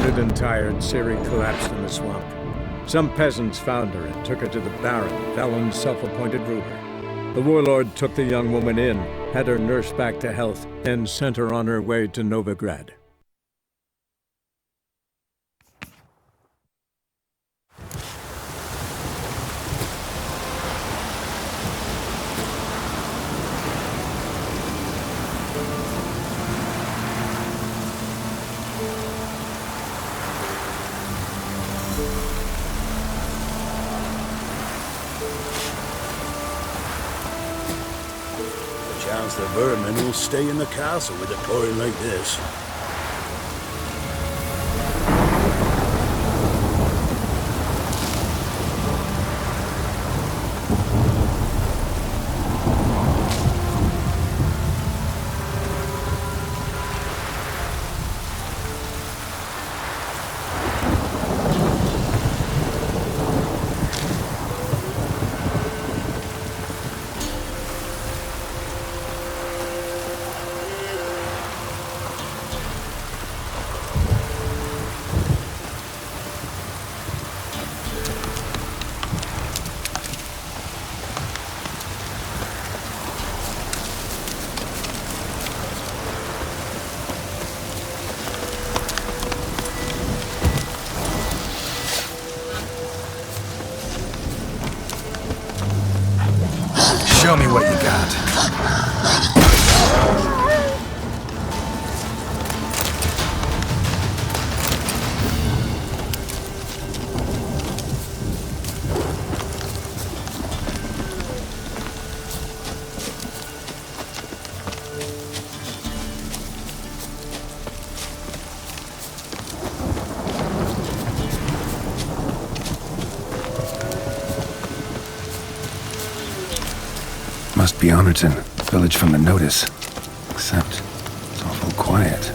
Wounded and tired, Siri collapsed in the swamp. Some peasants found her and took her to the Baron, Valen's self-appointed ruler. The warlord took the young woman in, had her nursed back to health, and sent her on her way to Novigrad. Chance the vermin will stay in the castle with it pouring like this. Show me what you got. Must be Honorton, village from the notice. Except, it's awful quiet.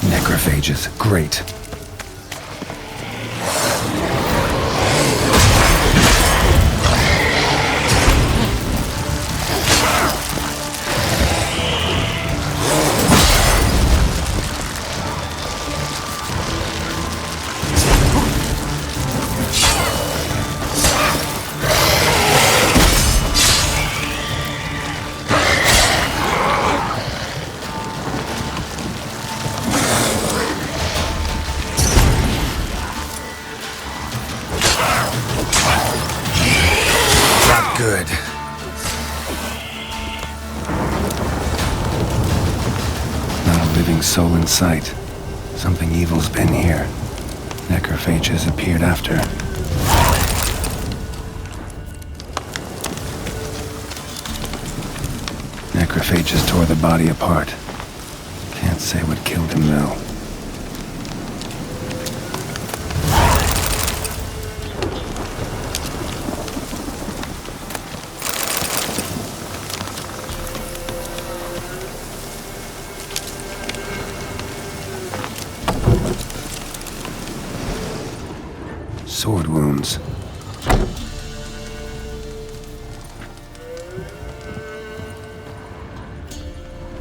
Necrophages, great. Good. Not a living soul in sight. Something evil's been here. Necrophages appeared after. Necrophages tore the body apart. Can't say what killed him though. sword wounds.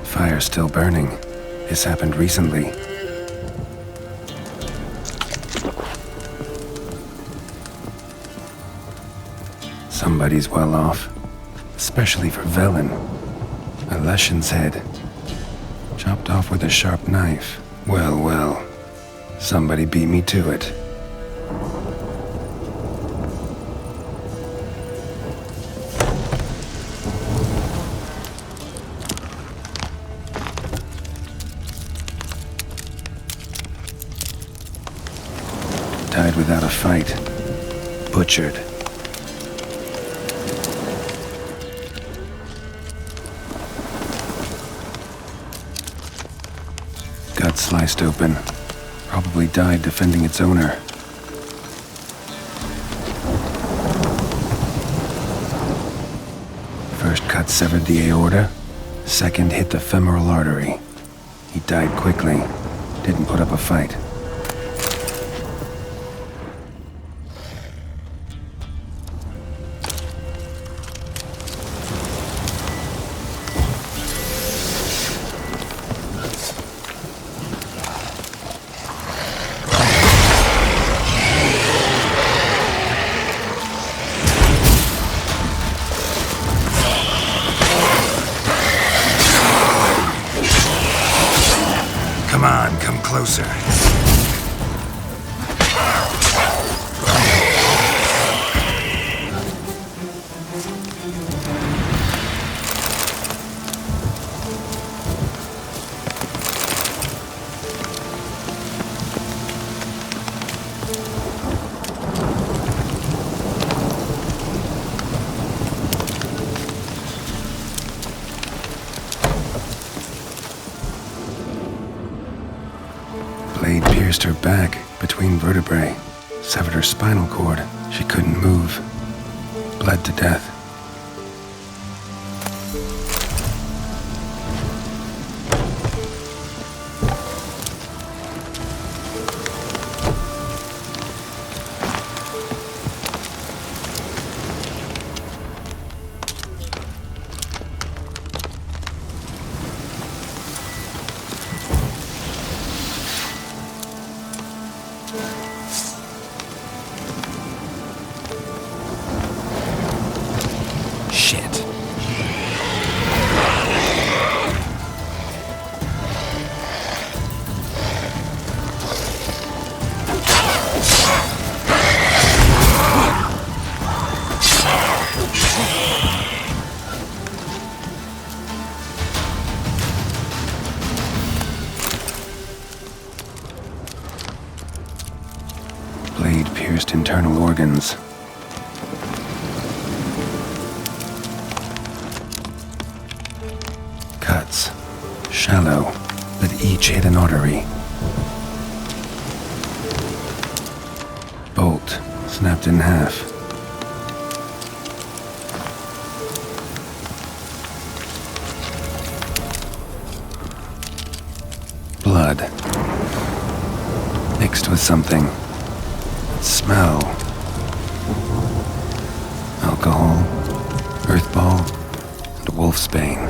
Fire still burning. This happened recently. Somebody's well off, especially for Velen. A Leshen's head, chopped off with a sharp knife. Well, well, somebody beat me to it. Died without a fight. Butchered. Gut sliced open. Probably died defending its owner. First cut severed the aorta. Second hit the femoral artery. He died quickly. Didn't put up a fight. Come on, come closer. Blade pierced her back between vertebrae, severed her spinal cord. She couldn't move. Bled to death. Shit. Blade pierced internal organs. Cuts, shallow, but each hit an artery. Bolt snapped in half. Blood mixed with something. Smell. Alcohol, earthball, and wolfsbane.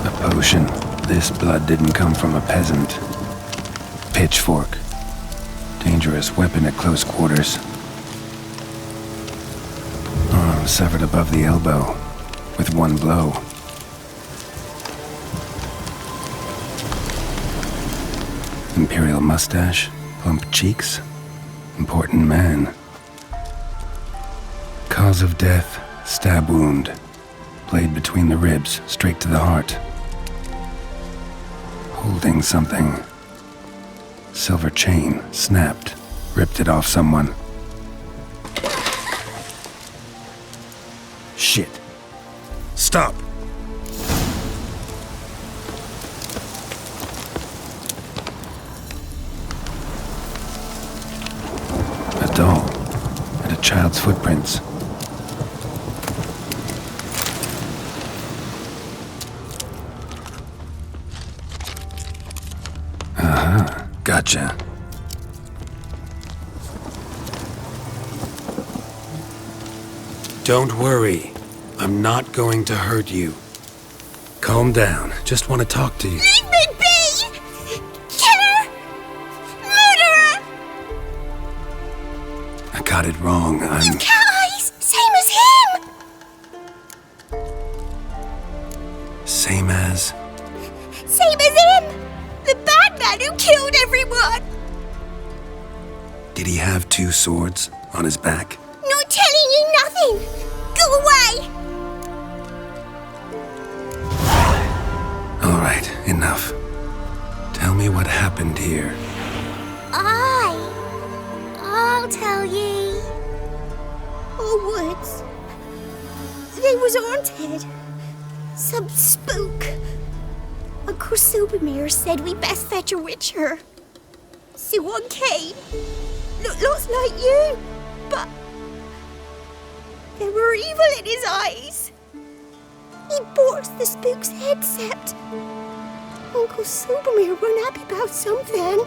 A potion. This blood didn't come from a peasant. Pitchfork. Dangerous weapon at close quarters. Arm severed above the elbow with one blow. Imperial mustache, plump cheeks. Important man. Cause of death, stab wound. Blade between the ribs, straight to the heart. Holding something. Silver chain, snapped. Ripped it off someone. Shit. Stop! A doll. And a child's footprints. Aha, gotcha. Don't worry. I'm not going to hurt you. Calm down. Just want to talk to you. Leave me be! Killer! Murderer! I got it wrong. I'm... Cat eyes! Same as him! Same as... Same as him! The bad man who killed everyone! Did he have 2 swords on his back? Not telling you nothing! Go away! All right, enough. Tell me what happened here. I'll tell ye. Oh, woods. They was haunted. Some spook. Uncle Supermere said we best fetch a witcher. So one came. Looked lots like you, but there were evil in his eyes. He bought the spook's headset. Uncle Supermere weren't happy about something.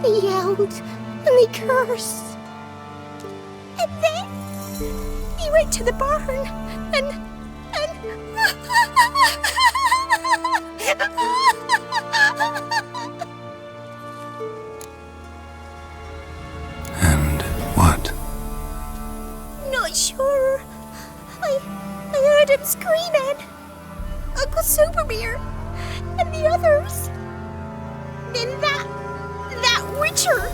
He yelled and he cursed. And then he went to the barn and And what? Not sure. I heard him screaming. Uncle Supermere and the others. Then that witcher,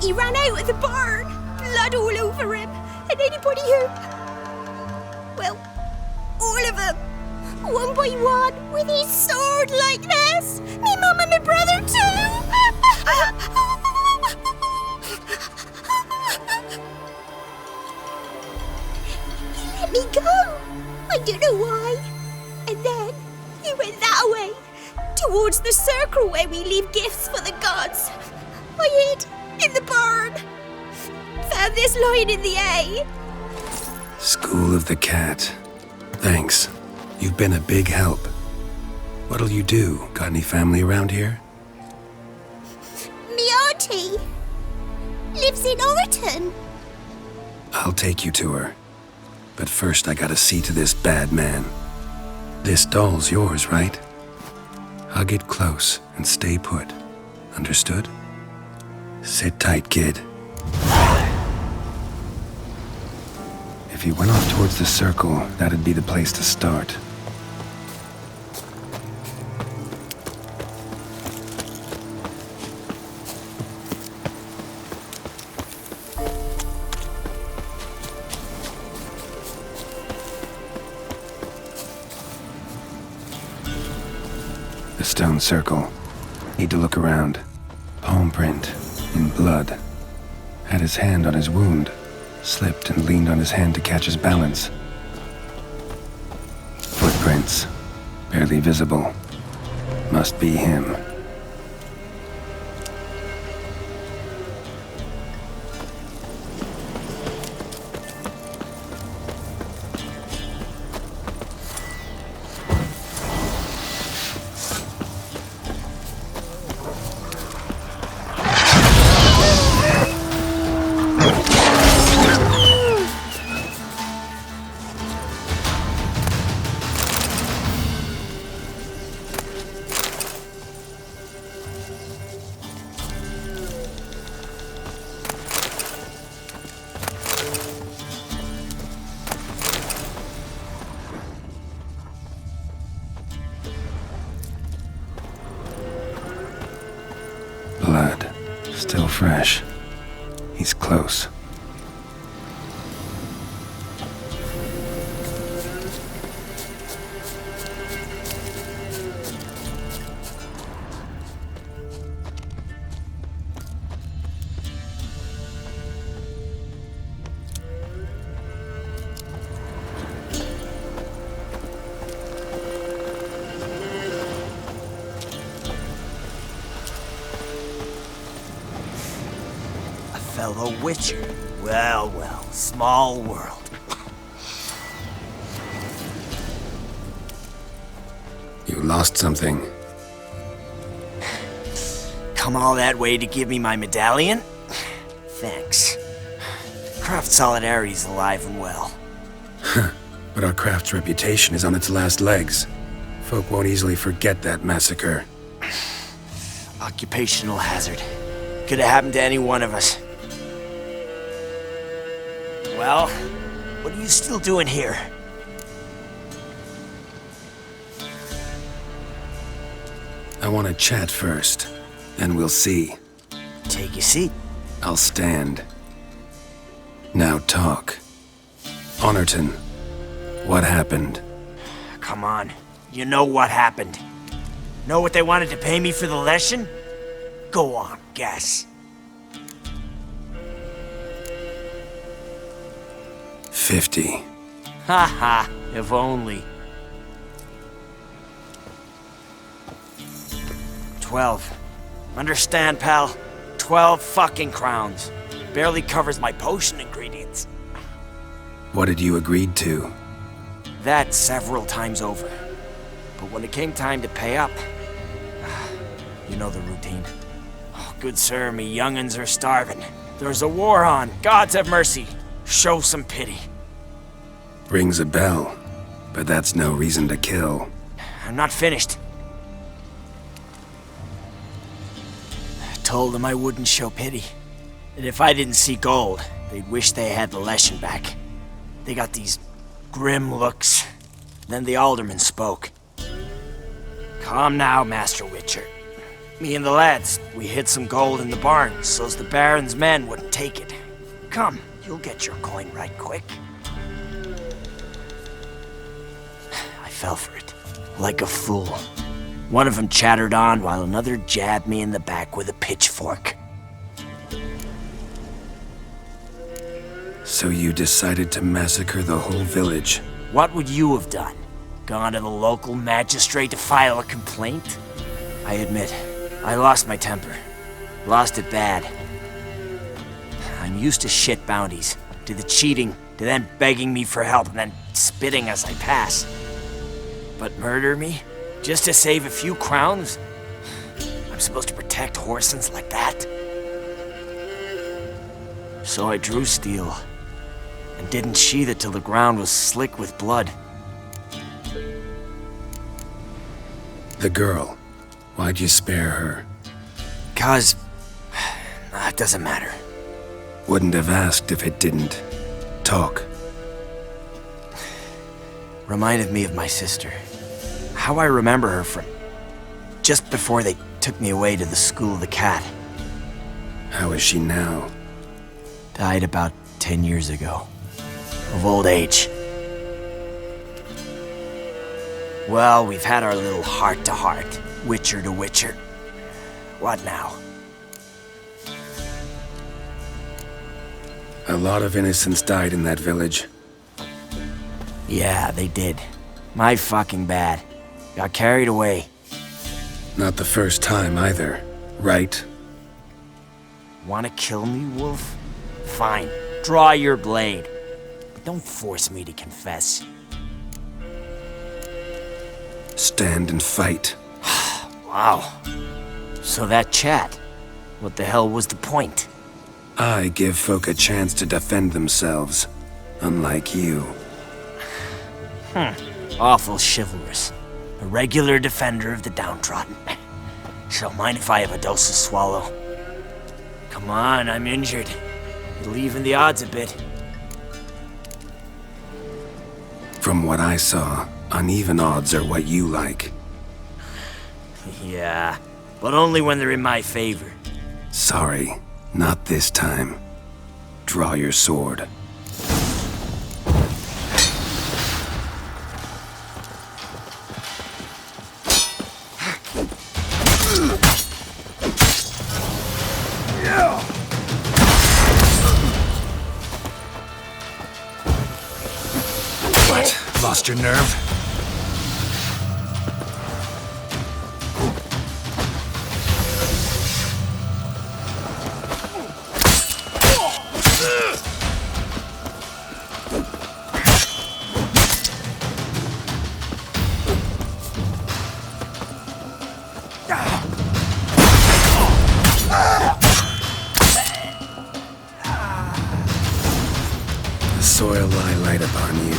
he ran out of the barn, blood all over him, and anybody who, well, all of them, one by one, with his sword like this. Me mum and my brother too. He let me go. I don't know why. And then he went that way, towards the circle where we leave gifts for the gods. I hid in the barn. Found this line in the A. School of the Cat. Thanks. You've been a big help. What'll you do? Got any family around here? Me auntie lives in Orton. I'll take you to her. But first I gotta see to this bad man. This doll's yours, right? Hug it close and stay put. Understood? Sit tight, kid. If you went off towards the circle, that'd be the place to start. The stone circle. Need to look around. Palm print in blood. Had his hand on his wound. Slipped and leaned on his hand to catch his balance. Footprints. Barely visible. Must be him. Blood. Still fresh. He's close. Fellow Witcher. Well, well, small world. You lost something. Come all that way to give me my medallion? Thanks. Craft Solidarity's alive and well. But our craft's reputation is on its last legs. Folk won't easily forget that massacre. Occupational hazard. Could have happened to any one of us. Well, what are you still doing here? I want to chat first, and we'll see. Take a seat. I'll stand. Now talk. Honorton, what happened? Come on. You know what happened. Know what they wanted to pay me for the lesson? Go on, guess. 50. Haha, if only. 12. Understand, pal? 12 fucking crowns. Barely covers my potion ingredients. What had you agreed to? That several times over. But when it came time to pay up, you know the routine. Oh, good sir, me young'uns are starving. There's a war on. Gods have mercy. Show some pity. Rings a bell, but that's no reason to kill. I'm not finished. I told them I wouldn't show pity. And if I didn't see gold, they'd wish they had the lesson back. They got these grim looks. Then the alderman spoke. Calm now, Master Witcher. Me and the lads, we hid some gold in the barn so's the Baron's men wouldn't take it. Come, you'll get your coin right quick. I fell for it, like a fool. One of them chattered on while another jabbed me in the back with a pitchfork. So you decided to massacre the whole village? What would you have done? Gone to the local magistrate to file a complaint? I admit, I lost my temper. Lost it bad. I'm used to shit bounties, to the cheating, to them begging me for help and then spitting as I pass. But murder me? Just to save a few crowns? I'm supposed to protect Horsens like that? So I drew steel, and didn't sheathe it till the ground was slick with blood. The girl, why'd you spare her? 'Cause... it doesn't matter. Wouldn't have asked if it didn't. Talk. Reminded me of my sister. How I remember her from just before they took me away to the School of the Cat. How is she now? Died about 10 years ago. Of old age. Well, we've had our little heart-to-heart, Witcher to Witcher. What now? A lot of innocents died in that village. Yeah, they did. My fucking bad. Got carried away. Not the first time either, right? Wanna kill me, Wolf? Fine. Draw your blade. But don't force me to confess. Stand and fight. Wow. So that chat, what the hell was the point? I give folk a chance to defend themselves, unlike you. Awful chivalrous. A regular defender of the downtrodden. So mind if I have a dose to swallow? Come on, I'm injured. It'll even the odds a bit. From what I saw, uneven odds are what you like. Yeah, but only when they're in my favor. Sorry, not this time. Draw your sword. What? Lost your nerve? The soil lie light upon you.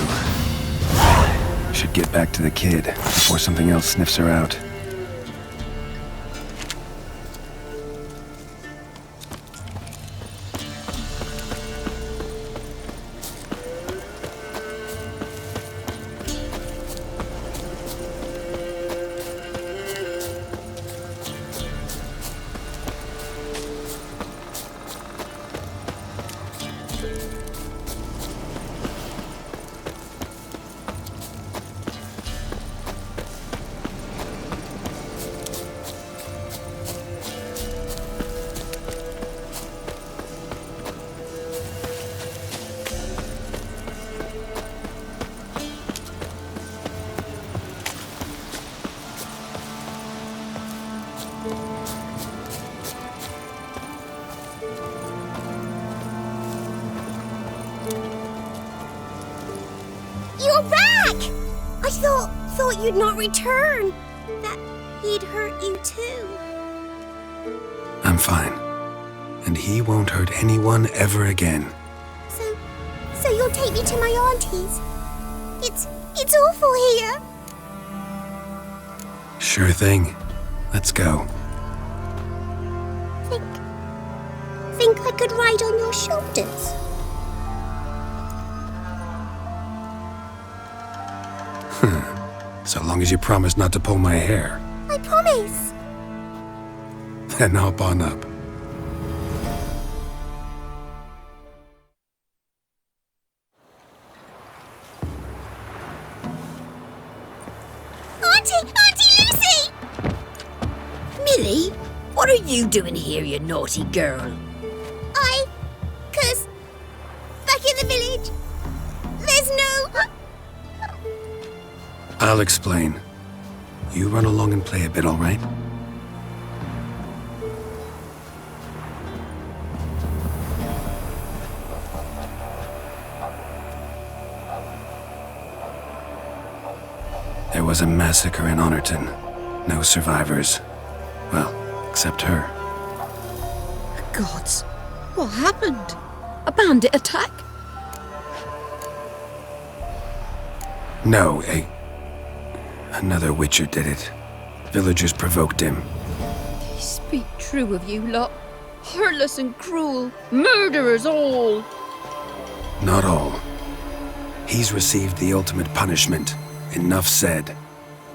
get back to the kid before something else sniffs her out. You're back! I thought you'd not return. That he'd hurt you too. I'm fine. And he won't hurt anyone ever again. So you'll take me to my auntie's? It's awful here. Sure thing. Let's go. Think I could ride on your shoulders? So long as you promise not to pull my hair. I promise. Then hop on up. Auntie Lucy! Millie, what are you doing here, you naughty girl? 'Cause back in the village, there's no... I'll explain. You run along and play a bit, all right? There was a massacre in Honorton. No survivors. Well, except her. Gods, what happened? A bandit attack? No, another Witcher did it. Villagers provoked him. They speak true of you lot. Heartless and cruel. Murderers all. Not all. He's received the ultimate punishment. Enough said.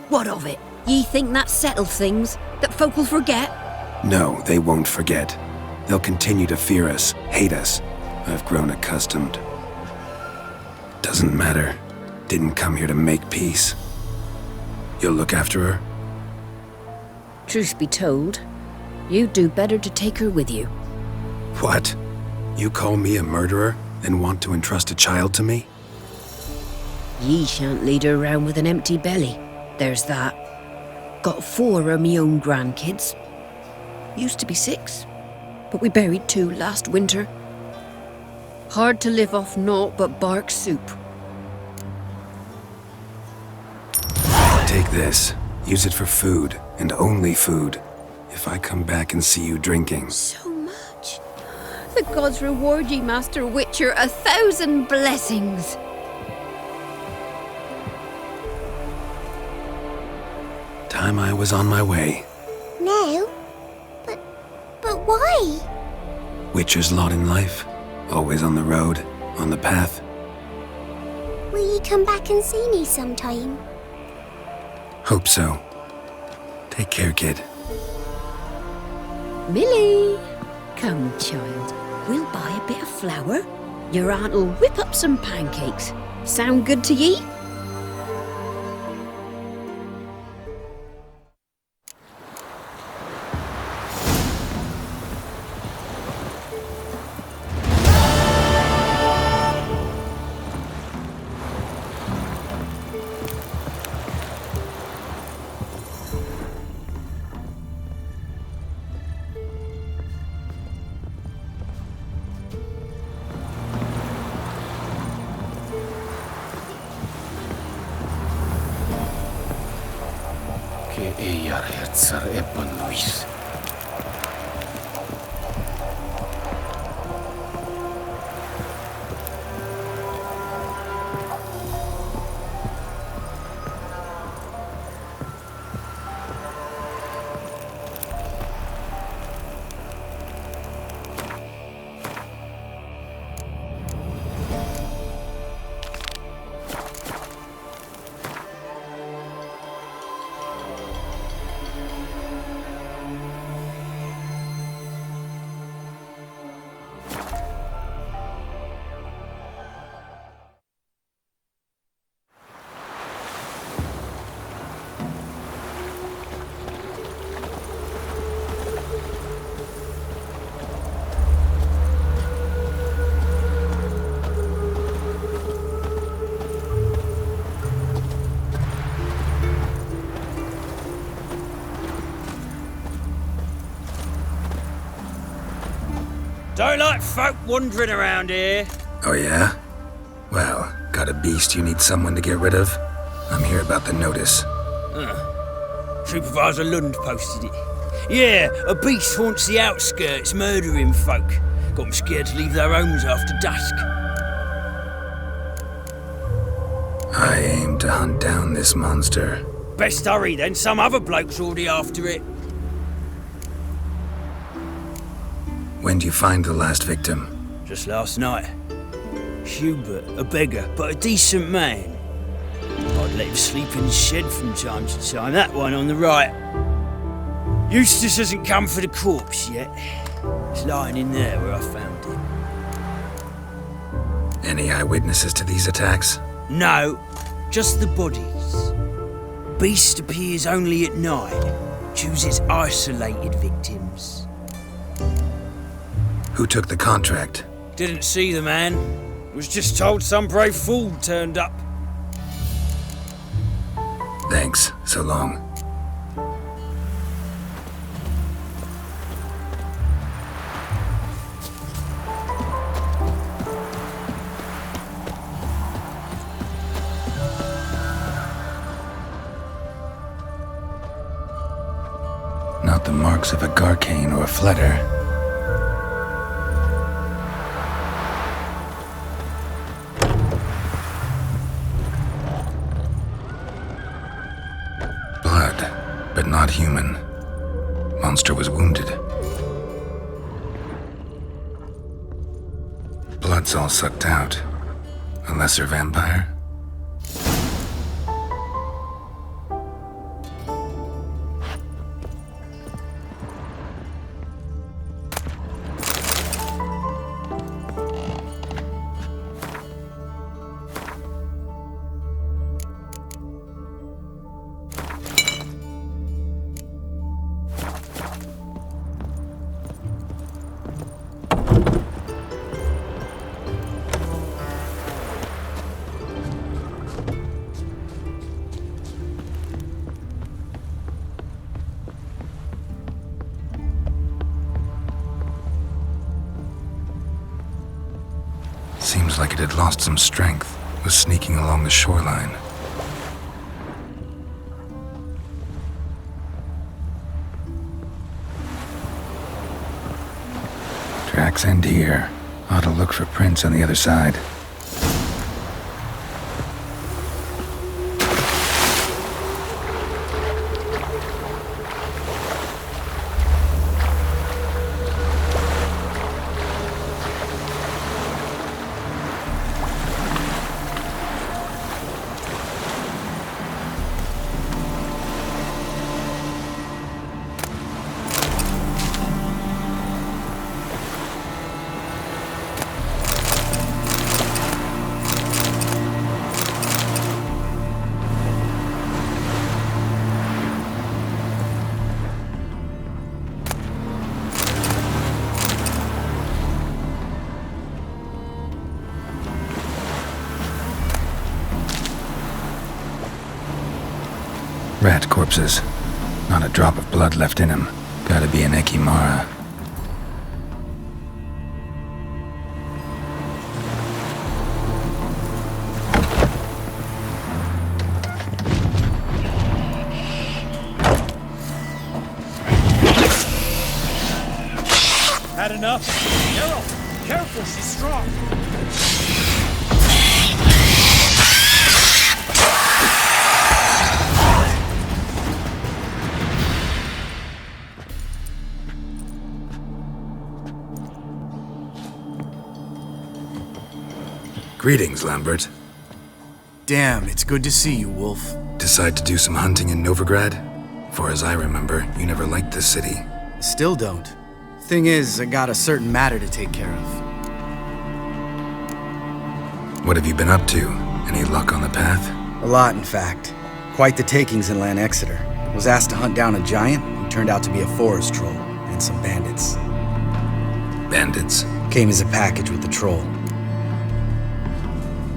What of it? Ye think that settled things? That folk will forget? No, they won't forget. They'll continue to fear us, hate us. I've grown accustomed. Doesn't matter. Didn't come here to make peace. You'll look after her? Truth be told, you'd do better to take her with you. What? You call me a murderer and want to entrust a child to me? Ye shan't lead her around with an empty belly. There's that. Got 4 of me own grandkids. Used to be 6, but we buried 2 last winter. Hard to live off naught but bark soup. Take this. Use it for food, and only food. If I come back and see you drinking. So much. The gods reward ye, Master Witcher, 1,000 blessings. Time I was on my way. No? But why? Witcher's lot in life. Always on the road, on the path. Will you come back and see me sometime? Hope so. Take care, kid. Millie, come, child. We'll buy a bit of flour. Your aunt'll whip up some pancakes. Sound good to ye? Que ella herzar ebbanuis. Don't like folk wandering around here. Oh yeah? Well, got a beast you need someone to get rid of? I'm here about the notice. Supervisor Lund posted it. Yeah, a beast haunts the outskirts, murdering folk. Got them scared to leave their homes after dusk. I aim to hunt down this monster. Best hurry then, some other bloke's already after it. When do you find the last victim? Just last night. Hubert, a beggar, but a decent man. I'd let him sleep in his shed from time to time, that one on the right. Eustace hasn't come for the corpse yet. It's lying in there where I found it. Any eyewitnesses to these attacks? No, just the bodies. Beast appears only at night, chooses isolated victims. Who took the contract? Didn't see the man. Was just told some brave fool turned up. Thanks. So long. Not the marks of a Garcane or a Fletter. But not human. Monster was wounded. Blood's all sucked out. A lesser vampire? Seems like it had lost some strength, was sneaking along the shoreline. Tracks end here. Ought to look for prints on the other side. Rat corpses. Not a drop of blood left in him. Gotta be an Ekimara. Had enough? Careful, she's strong. Greetings, Lambert. Damn, it's good to see you, Wolf. Decide to do some hunting in Novigrad? For as I remember, you never liked this city. Still don't. Thing is, I got a certain matter to take care of. What have you been up to? Any luck on the path? A lot, in fact. Quite the takings in Lan Exeter. Was asked to hunt down a giant who turned out to be a forest troll and some bandits. Bandits? Came as a package with the troll.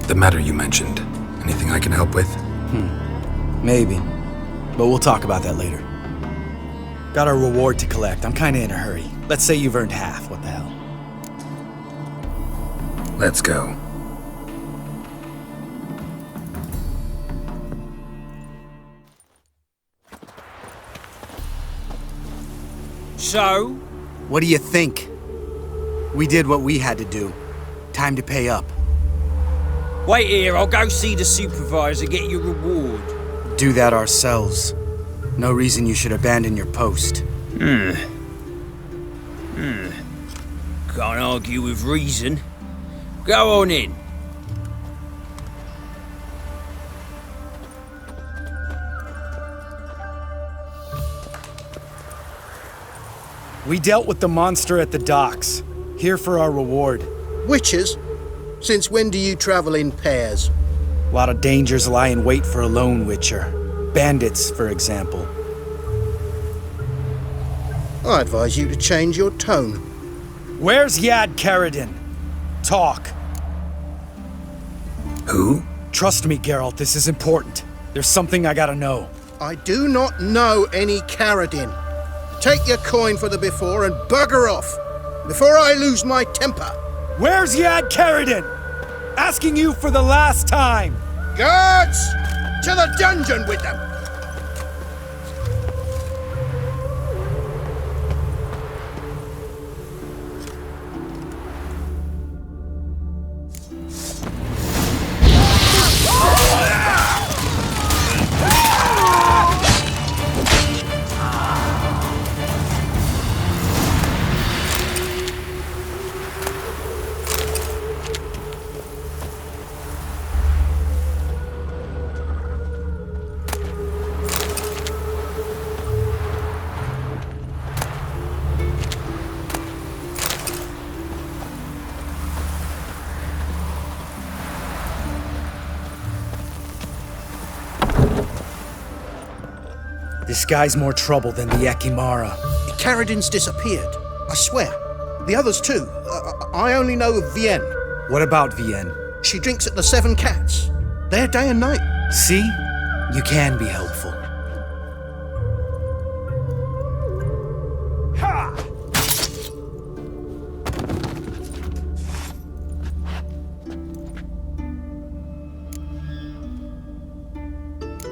The matter you mentioned. Anything I can help with? Maybe. But we'll talk about that later. Got our reward to collect. I'm kinda in a hurry. Let's say you've earned half. What the hell? Let's go. So? What do you think? We did what we had to do. Time to pay up. Wait here, I'll go see the supervisor, get your reward. Do that ourselves. No reason you should abandon your post. Can't argue with reason. Go on in. We dealt with the monster at the docks. Here for our reward. Witches? Since when do you travel in pairs? A lot of dangers lie in wait for a lone witcher. Bandits, for example. I advise you to change your tone. Where's Yad Karadin? Talk. Who? Trust me, Geralt, this is important. There's something I gotta know. I do not know any Karadin. Take your coin for the before and bugger off, before I lose my temper. Where's Yad Karadin? Asking you for the last time. Guards! To the dungeon with them! This guy's more trouble than the Ekimara. Karadin's disappeared, I swear. The others too. I only know of Vienne. What about Vienne? She drinks at the Seven Cats. There day and night. See? You can be helpful. Ha!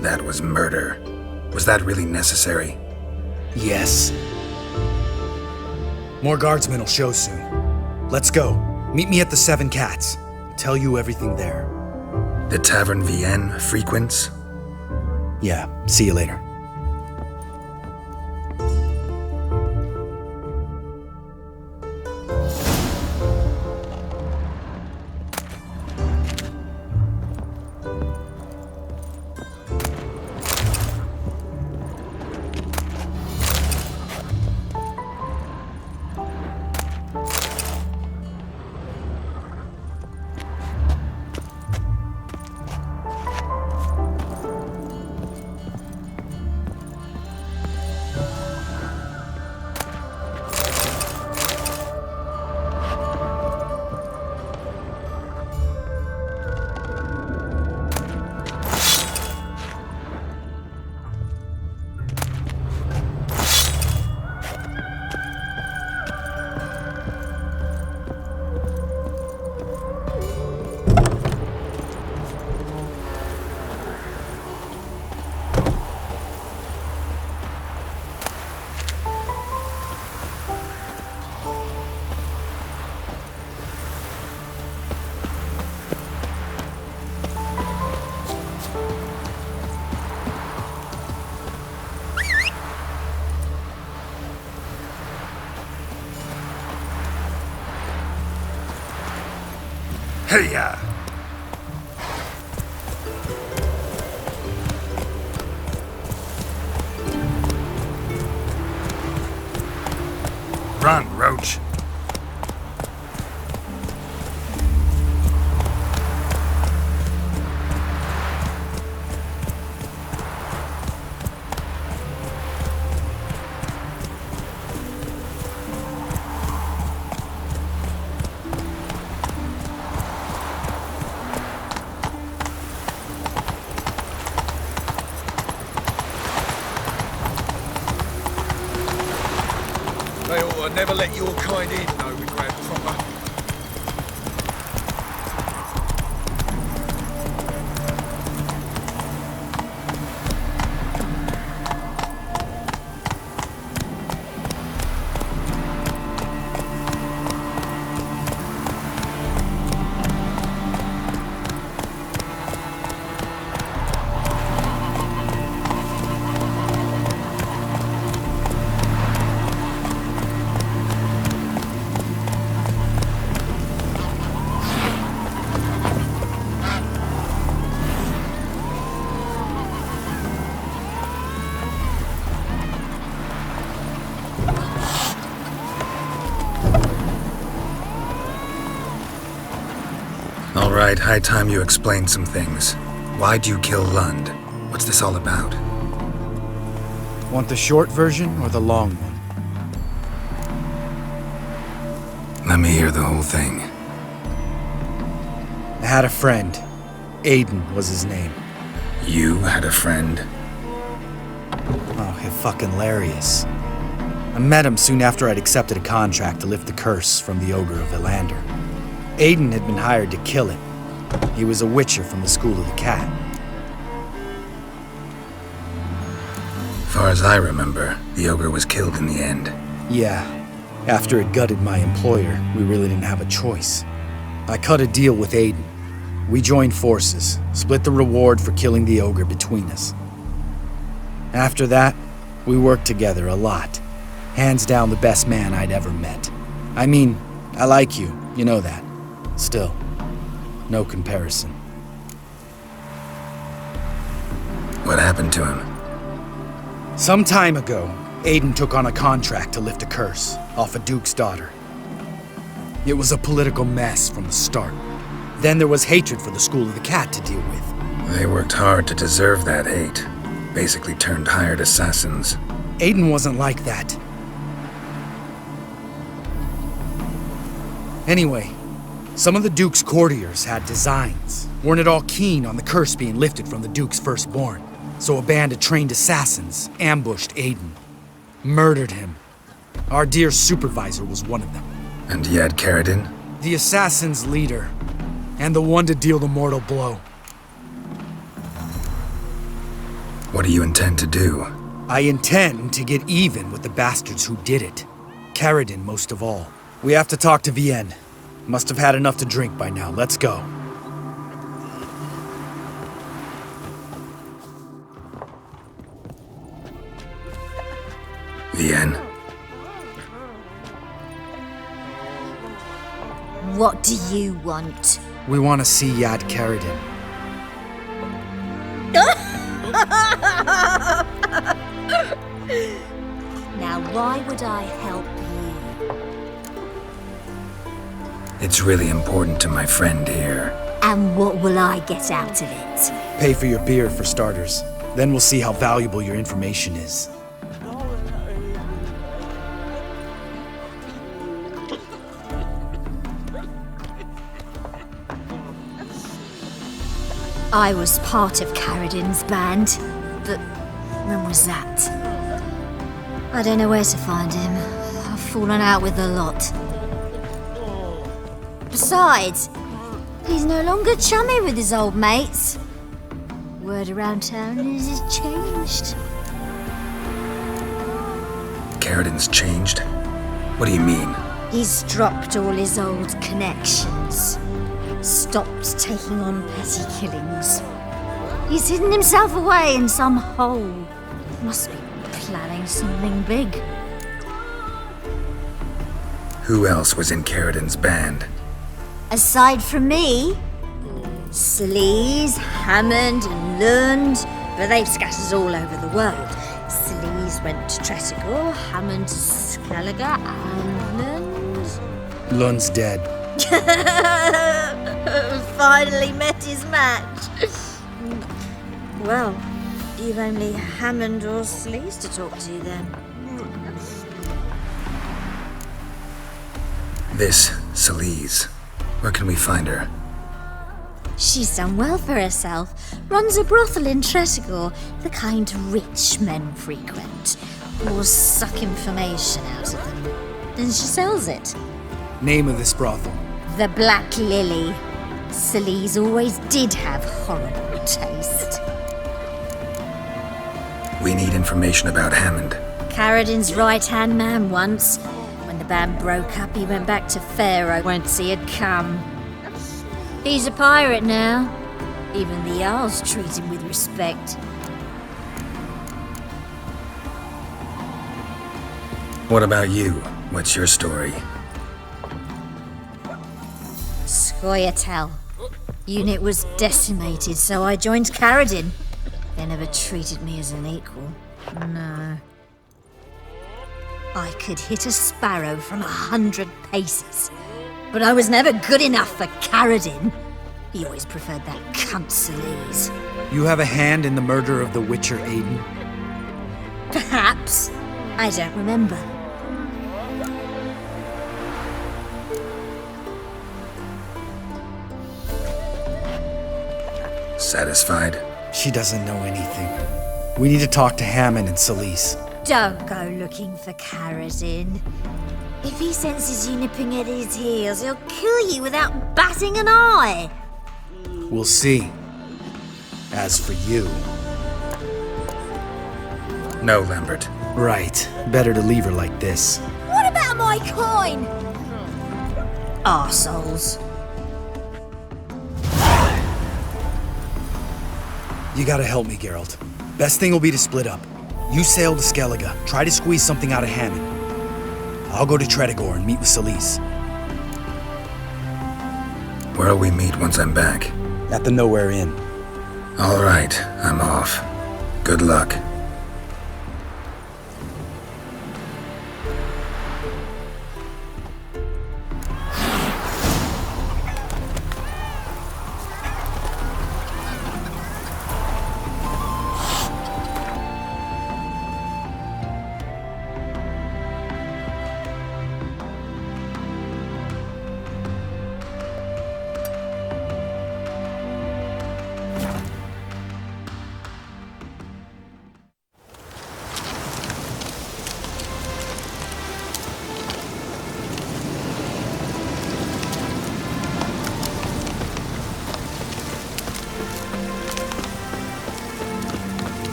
That was murder. Was that really necessary? Yes. More guardsmen will show soon. Let's go. Meet me at the Seven Cats. I'll tell you everything there. The Tavern Vienne frequents? Yeah, see you later. Hey-ya! Run, Roach. They ought to never let your kind in, though, with Grand Proper. All right, high time you explained some things. Why'd you kill Lund? What's this all about? Want the short version or the long one? Let me hear the whole thing. I had a friend. Aiden was his name. You had a friend? Oh, fucking hilarious. I met him soon after I'd accepted a contract to lift the curse from the Ogre of Elander. Aiden had been hired to kill it. He was a witcher from the School of the Cat. Far as I remember, the ogre was killed in the end. Yeah. After it gutted my employer, we really didn't have a choice. I cut a deal with Aiden. We joined forces, split the reward for killing the ogre between us. After that, we worked together a lot. Hands down the best man I'd ever met. I mean, I like you, you know that. Still, no comparison. What happened to him? Some time ago, Aiden took on a contract to lift a curse off a duke's daughter. It was a political mess from the start. Then there was hatred for the School of the Cat to deal with. They worked hard to deserve that hate. Basically turned hired assassins. Aiden wasn't like that. Anyway, some of the Duke's courtiers had designs. Weren't at all keen on the curse being lifted from the Duke's firstborn. So a band of trained assassins ambushed Aiden. Murdered him. Our dear supervisor was one of them. And Yad Karadin? The assassin's leader. And the one to deal the mortal blow. What do you intend to do? I intend to get even with the bastards who did it. Karadin most of all. We have to talk to Vienne. Must have had enough to drink by now. Let's go. Vienne? What do you want? We want to see Yad Karadin. Now, why would I help you? It's really important to my friend here. And what will I get out of it? Pay for your beer, for starters. Then we'll see how valuable your information is. I was part of Karadin's band, but when was that? I don't know where to find him. I've fallen out with a lot. Besides, he's no longer chummy with his old mates. Word around town is he's changed. Karadin's changed? What do you mean? He's dropped all his old connections. Stopped taking on petty killings. He's hidden himself away in some hole. Must be planning something big. Who else was in Karadin's band? Aside from me, Sleaze, Hammond and Lund, but they've scattered all over the world. Sleaze went to Tretigor, Hammond to Skellige, and Lund... Lund's dead. Finally met his match. Well, you've only Hammond or Sleaze to talk to then. This Celise. Where can we find her? She's done well for herself. Runs a brothel in Tretigor, the kind rich men frequent. or suck information out of them. Then she sells it. Name of this brothel. The Black Lily. Celise always did have horrible taste. We need information about Hammond. Carradin's right-hand man once. When the band broke up, he went back to Pharaoh once he had come. He's a pirate now. Even the Jarls treat him with respect. What about you? What's your story? Scoia'tael. Unit was decimated, so I joined Carradin. They never treated me as an equal. No. I could hit a sparrow from 100 paces, but I was never good enough for Carradin. He always preferred that cunt Celise. You have a hand in the murder of the Witcher Aiden? Perhaps. I don't remember. Satisfied? She doesn't know anything. We need to talk to Hammond and Celise. Don't go looking for Carradin. If he senses you nipping at his heels, he'll kill you without batting an eye. We'll see. As for you... No, Lambert. Right. Better to leave her like this. What about my coin? Arseholes. You gotta help me, Geralt. Best thing will be to split up. You sail to Skellige, try to squeeze something out of Hammond. I'll go to Tredegor and meet with Celise. Where'll we meet once I'm back? At the Nowhere Inn. All right, I'm off. Good luck.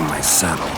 from my saddle.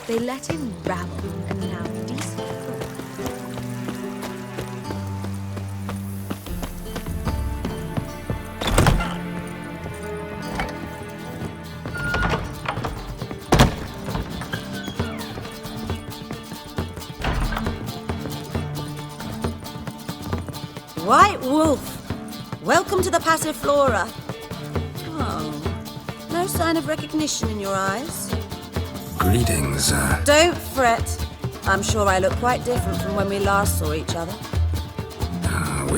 They let him rabble, and now decent folk. White Wolf, welcome to the Passiflora. Oh, no sign of recognition in your eyes. Greetings, Don't fret. I'm sure I look quite different from when we last saw each other.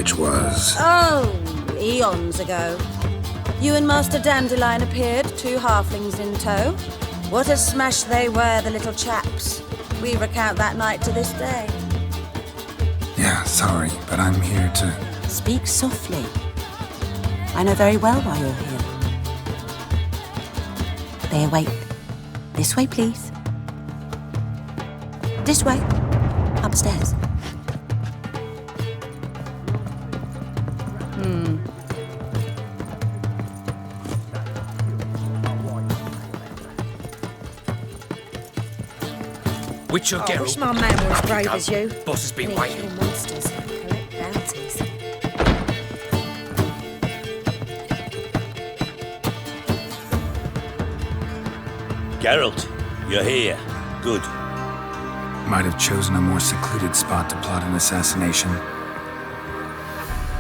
which was... Oh, eons ago. You and Master Dandelion appeared, 2 halflings in tow. What a smash they were, the little chaps. We recount that night to this day. Yeah, sorry, but I'm here to... Speak softly. I know very well why you're here. They await. This way, please. This way. Upstairs. Which you'll I get. wish my man were as brave as you. Boss has been They waiting. kill monsters and collect bounties. Geralt, you're here. Good. Might have chosen a more secluded spot to plot an assassination.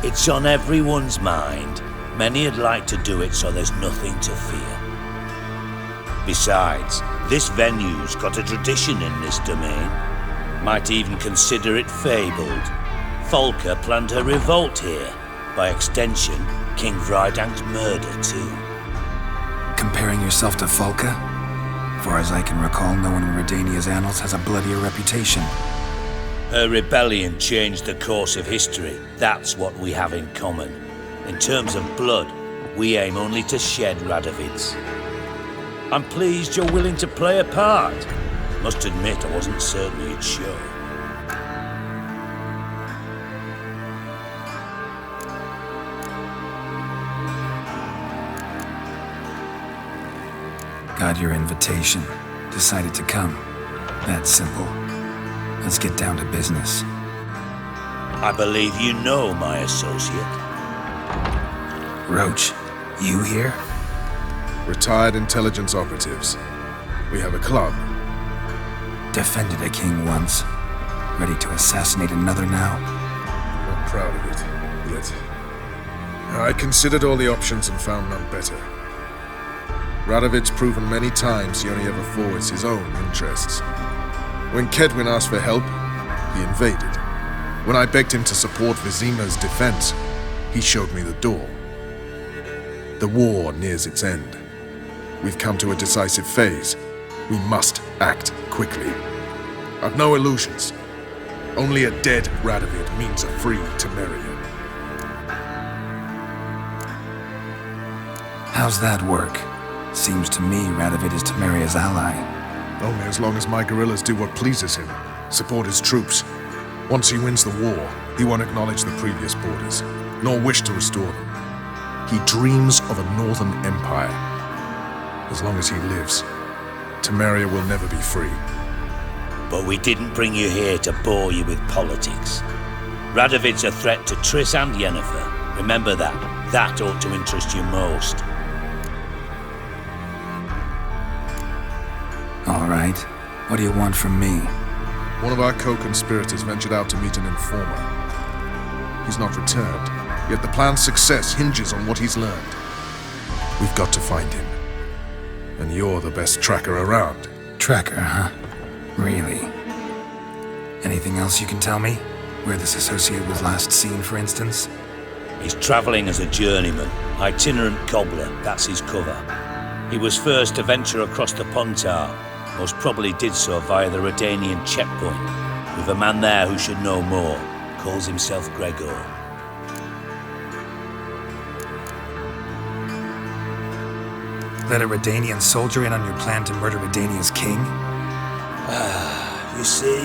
It's on everyone's mind. Many'd like to do it so there's nothing to fear. Besides, this venue's got a tradition in this domain. Might even consider it fabled. Folka planned her revolt here. By extension, King Vrydank's murder too. Comparing yourself to Folka? Far as I can recall, no one in Redania's annals has a bloodier reputation. Her rebellion changed the course of history. That's what we have in common. In terms of blood, we aim only to shed Radovid's. I'm pleased you're willing to play a part. Must admit, I wasn't certain you'd show. Got your invitation. Decided to come. That's simple. Let's get down to business. I believe you know my associate. Roach, you here? Retired intelligence operatives. We have a club, Defended a king once. Ready to assassinate another now? Not proud of it, yet. I considered all the options and found none better. Radovid's proven many times he only ever forwards his own interests. When Kedwin asked for help, he invaded. When I begged him to support Vizima's defense, he showed me the door. The war nears its end. We've come to a decisive phase. We must act quickly. I've no illusions. Only a dead Radovid means a free Temeria. How's that work? Seems to me Radovid is Temeria's ally. Only as long as my guerrillas do what pleases him, support his troops. Once he wins the war, he won't acknowledge the previous borders, nor wish to restore them. He dreams of a northern empire. As long as he lives, Temeria will never be free. But we didn't bring you here to bore you with politics. Radovid's a threat to Triss and Yennefer. Remember that. That ought to interest you most. All right. What do you want from me? One of our co-conspirators ventured out to meet an informer. He's not returned, yet the plan's success hinges on what he's learned. We've got to find him. And you're the best tracker around. Tracker, huh? Really? Anything else you can tell me? Where this associate was last seen, for instance? He's travelling as a journeyman, itinerant cobbler, that's his cover. He was first to venture across the Pontar, most probably did so via the Redanian checkpoint, with a man there who should know more, calls himself Gregor. Let a Redanian soldier in on your plan to murder Redania's king? You see,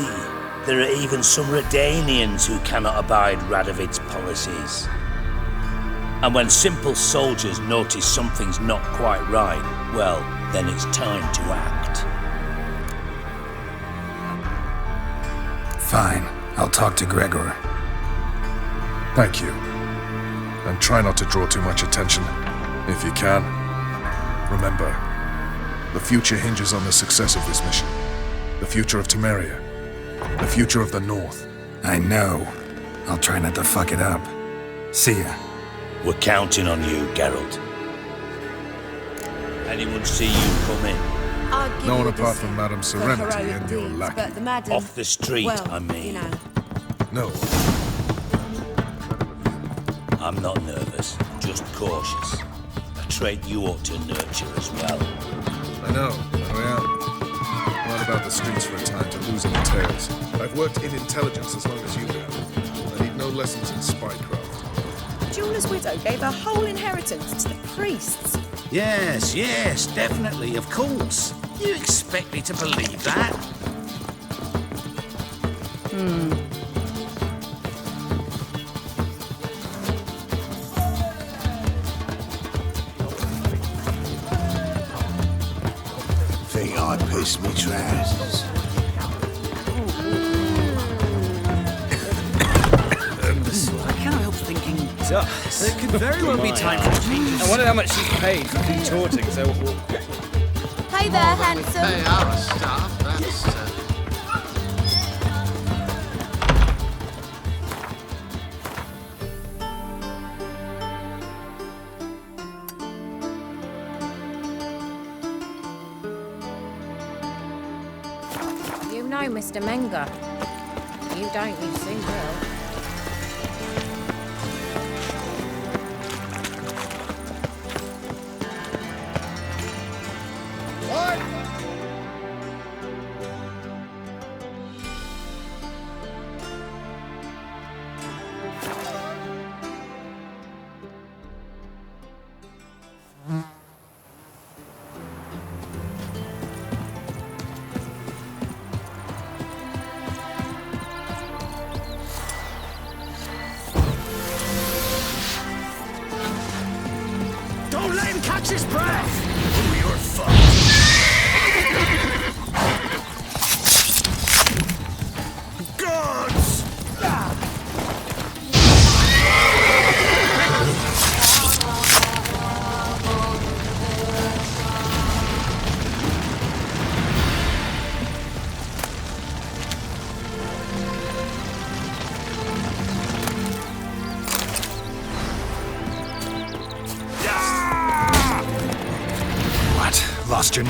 there are even some Redanians who cannot abide Radovid's policies. And when simple soldiers notice something's not quite right, well, then it's time to act. Fine. I'll talk to Gregor. Thank you. And try not to draw too much attention, if you can. Remember, the future hinges on the success of this mission. The future of Temeria. The future of the North. I know. I'll try not to fuck it up. See ya. We're counting on you, Geralt. Anyone see you come in? No one apart from Madame Serenity and your lackey. Off the street, I mean. No. I'm not nervous, just cautious. A trait you ought to nurture as well. I know, I am. Not about the streets for a time to lose any tales. I've worked in intelligence as long as you have. I need no lessons in spycraft. Jeweller's widow gave her whole inheritance to the priests. Yes, definitely, of course. You expect me to believe that? Think I pissed me trousers. I cannot help thinking there could very well be time for changes. I wonder how much she's paid for contorting so... Hey there, handsome. They are a staff, that's... You know Mr. Menger. You don't, you soon will.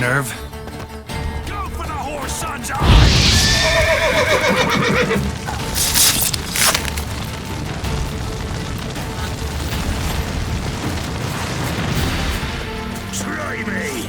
nerve. Go for the whore son's eyes! Try me!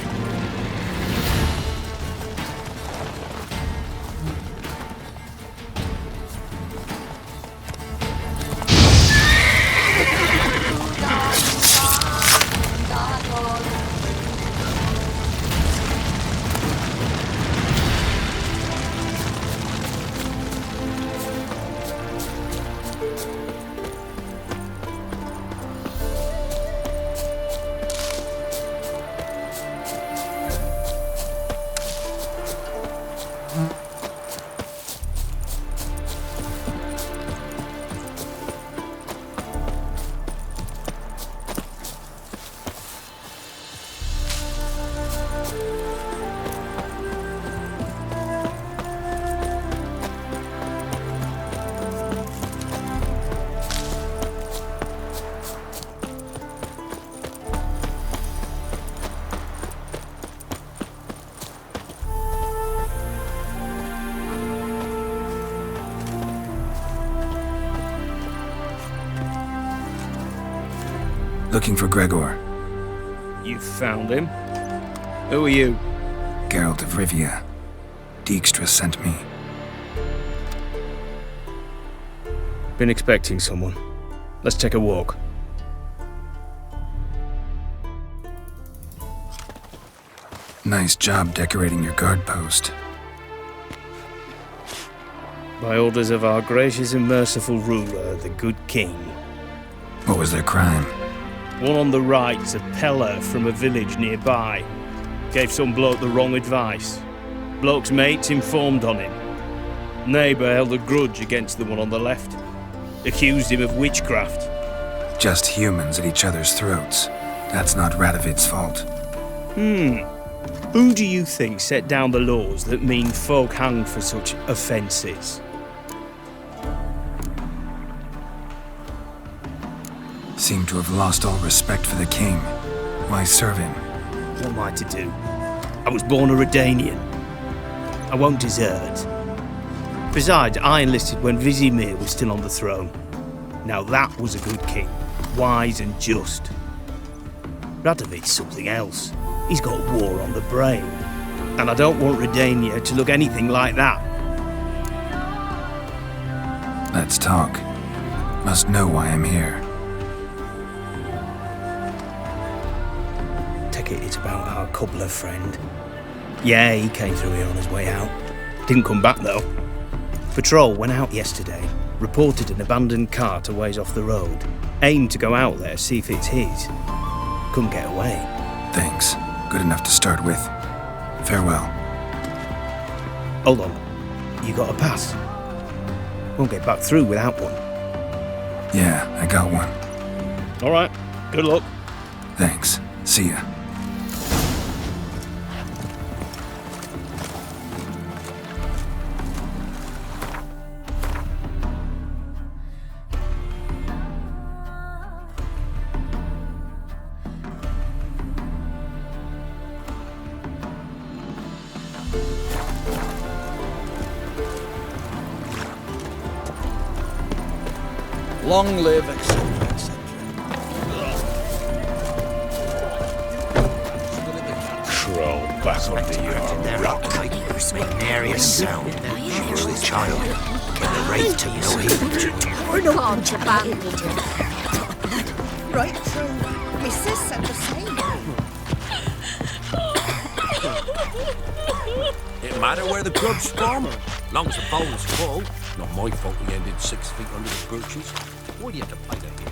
Looking for Gregor. You found him? Who are you? Geralt of Rivia. Dijkstra sent me. Been expecting someone. Let's take a walk. Nice job decorating your guard post. By orders of our gracious and merciful ruler, the good king. What was their crime? One on the right's a peller from a village nearby. Gave some bloke the wrong advice. Bloke's mates informed on him. Neighbour held a grudge against the one on the left. Accused him of witchcraft. Just humans at each other's throats. That's not Radovid's fault. Who do you think set down the laws that mean folk hanged for such offences? Seem to have lost all respect for the king. Why serve him? What am I to do? I was born a Redanian. I won't desert. Besides, I enlisted when Vizimir was still on the throne. Now that was a good king, wise and just. Radovid's something else. He's got war on the brain. And I don't want Redania to look anything like that. Let's talk. Must know why I'm here. Take it it's about our cobbler friend. Yeah, he came through here on his way out. Didn't come back though. Patrol went out yesterday, reported an abandoned cart a ways off the road. Aimed to go out there, see if it's his. Couldn't get away. Thanks. Good enough to start with. Farewell. Hold on. You got a pass? Won't get back through without one. Yeah, I got one. All right. Good luck. Thanks. See ya. Long live, etc., etc. Crawl back under your rock. Make nary a sound. Use the child. Get the wraith to no heed. We're no bunch of bandits. Right, so my sis said the same. It matter where the grub's from, long as the bowl's full. Not my fault we ended 6 feet under the birches. Why do you have to play that game?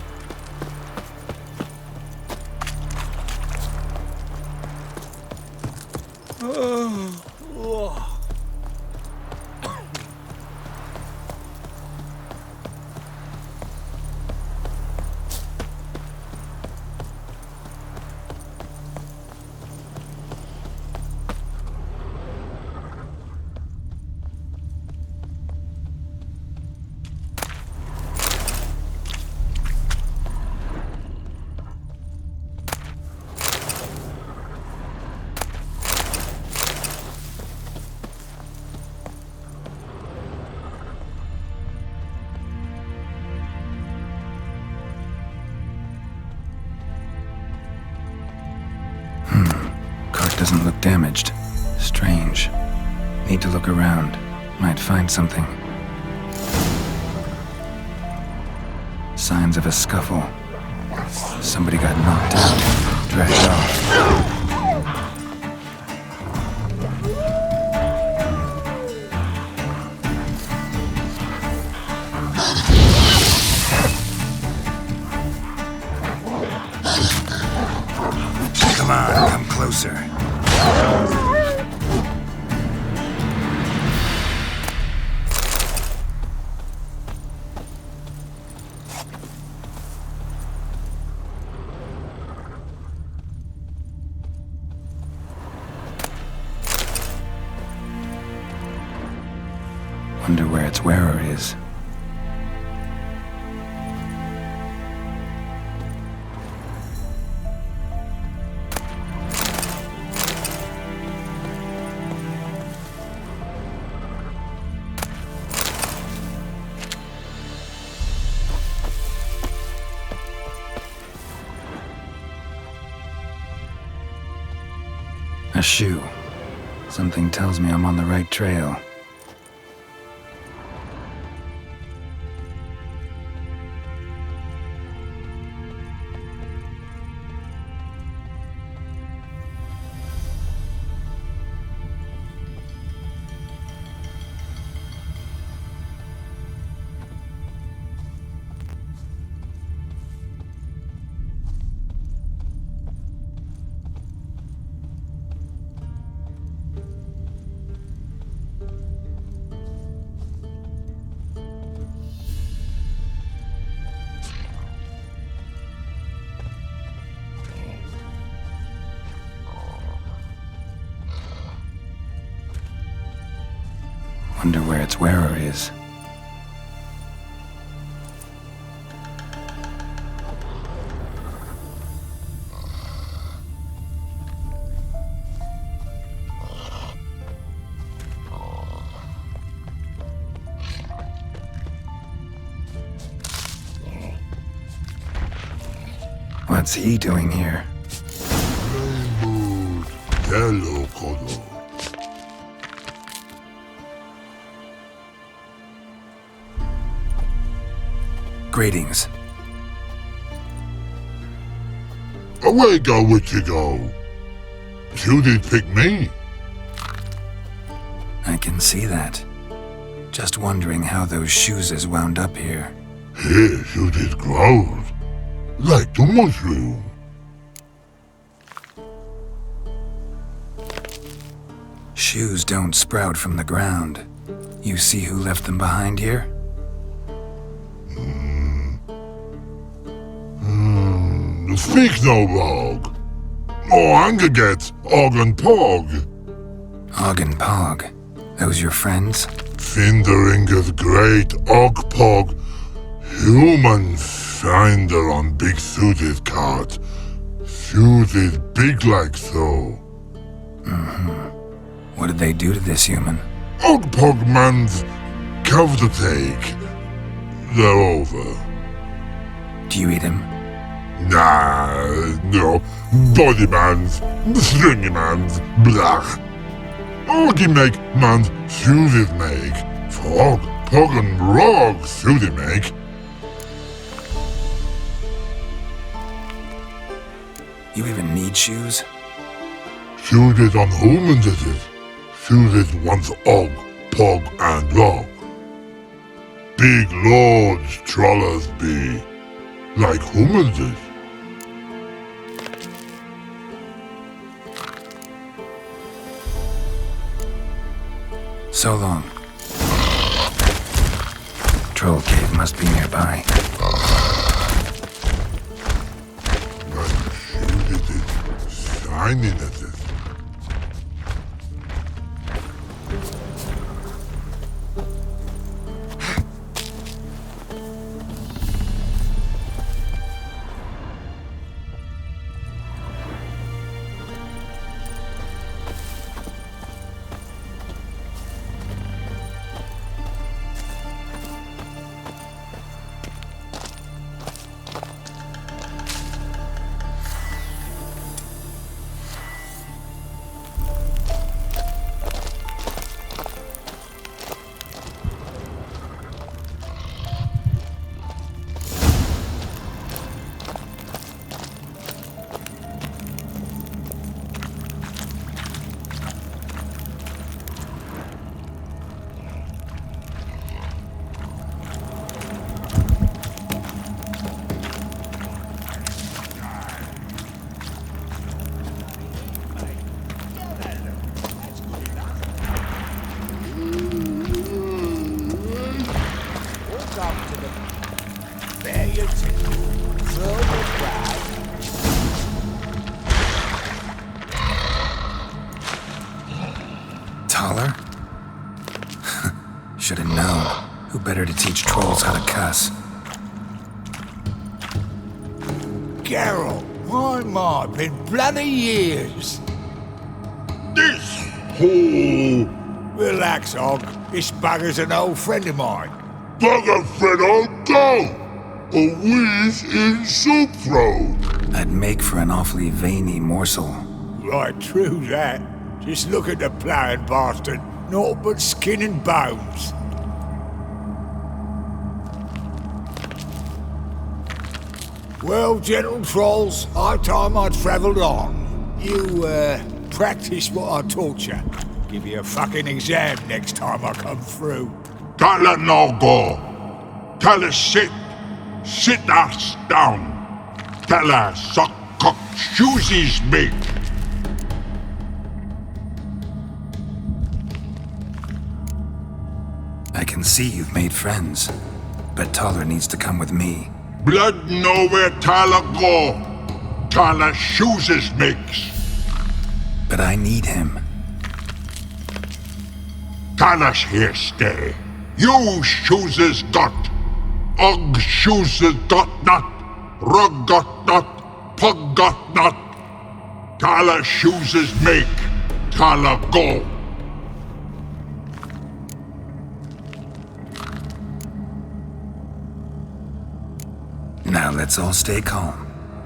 doesn't look damaged. Strange. Need to look around. Might find something. Signs of a scuffle. Somebody got knocked out, dragged off. Come on, come closer. Wonder where its wearer is. A shoe. Something tells me I'm on the right trail. Wonder where its wearer is. What's he doing here? Greetings. Away go, witchy go. You did pick me. I can see that. Just wondering how those shoes is wound up here. Here you did grow. Like the mushroom. Shoes don't sprout from the ground. You see who left them behind here? Speak no log. Oh, anger get Og and Pog. Og and Pog. Those your friends? Finderinger's great Og Pog. Human finder on big suited cart. Suited big like so. What did they do to this human? Og Pog man's cover to take. They're over. Do you eat him? Nah, no. Body man's, stringy man's, blach. Oggy make man's suited make. Frog, Pog and Rog suited make. You even need shoes? Suited on humans it is. Suited once Og, Pog and Rog. Big lords trollers be. Like humans is. So long. Troll cave must be nearby. But suited is shining at it. Taller? Should have known. Who better to teach trolls how to cuss? Geralt, my, been bloody years. This hole! Relax, Og. This bugger's an old friend of mine. Bugger friend I'll go! A wheeze in soup throat. I'd make for an awfully veiny morsel. Right, true that. Just look at the ploughing bastard. Naught but skin and bones. Well, gentle trolls, high time I travelled on. You, practice what I taught you. Give you a fucking exam next time I come through. Tala no go. Tala sit. Sit us down. Tala suck cock shoesies make. I can see you've made friends, but Taller needs to come with me. Blood nowhere Tala go. Tala shoeses makes. But I need him. Tala's here stay. You shoeses got. Og shoeses got not. Rug got not. Pug got not. Tala shoeses make. Tala go. Now let's all stay calm.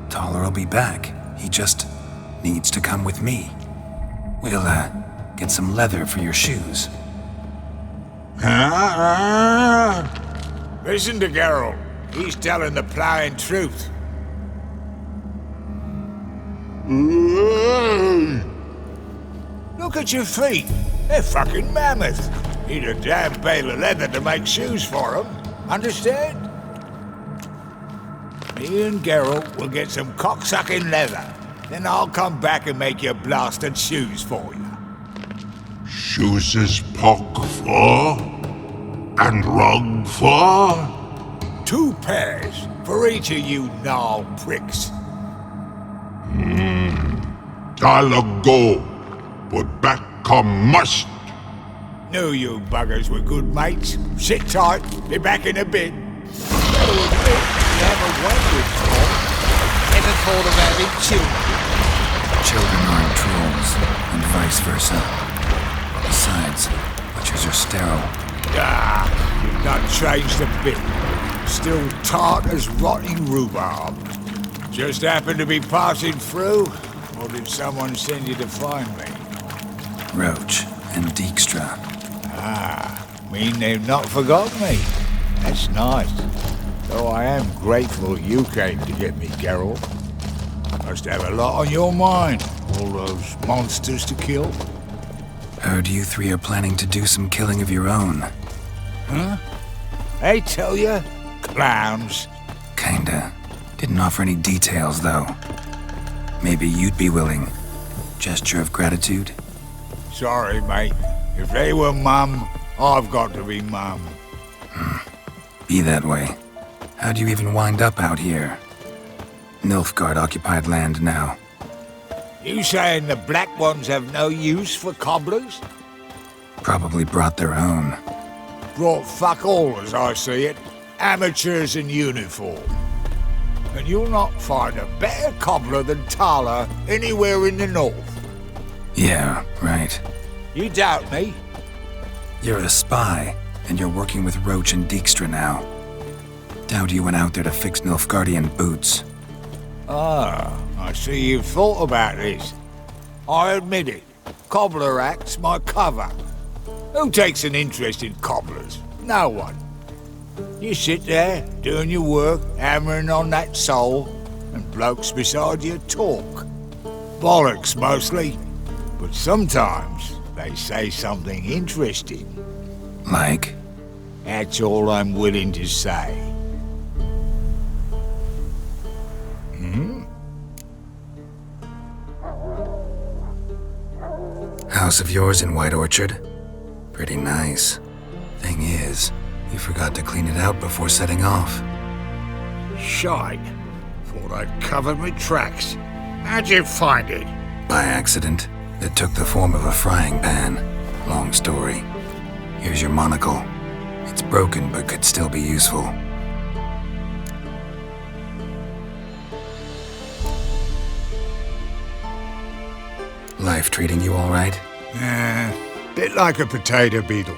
Taller will be back. He just needs to come with me. We'll, get some leather for your shoes. Listen to Geralt. He's telling the ploughing truth. Look at your feet. They're fucking mammoth. Need a damn bale of leather to make shoes for them. Understand? Me and Geralt will get some cocksucking leather. Then I'll come back and make your blasted shoes for you. Shoeses pog for? And rug for? 2 pairs for each of you gnarled pricks. Tala go. But back come must. Knew you buggers were good mates. Sit tight, be back in a bit. Better admit, you have a wonderful troll. Never thought of having children. Children aren't trolls, and vice versa. Besides, witches are sterile. Ah, you've not changed a bit. Still tart as rotting rhubarb. Just happened to be passing through, or did someone send you to find me? Roach and Dijkstra. Ah, mean they've not forgotten me. That's nice. Though I am grateful you came to get me, Geralt. Must have a lot on your mind, all those monsters to kill. Heard you 3 are planning to do some killing of your own. Huh? I tell you, clowns. Kinda. Didn't offer any details, though. Maybe you'd be willing. Gesture of gratitude? Sorry, mate. If they were mum, I've got to be mum. Be that way. How'd you even wind up out here? Nilfgaard-occupied land now. You saying the black ones have no use for cobblers? Probably brought their own. Brought fuck all as I see it. Amateurs in uniform. And you'll not find a better cobbler than Tala anywhere in the north. Yeah, right. You doubt me? You're a spy, and you're working with Roach and Dijkstra now. Doubt you went out there to fix Nilfgaardian boots. Ah, I see you've thought about this. I admit it. Cobbler act's my cover. Who takes an interest in cobblers? No one. You sit there, doing your work, hammering on that sole, and blokes beside you talk. Bollocks, mostly. But sometimes they say something interesting. Like? That's all I'm willing to say. House of yours in White Orchard? Pretty nice. Thing is, you forgot to clean it out before setting off. Shite. Thought I'd covered my tracks. How'd you find it? By accident. It took the form of a frying pan. Here's your monocle. It's broken, but could still be useful. Life treating you all right? Bit like a potato beetle.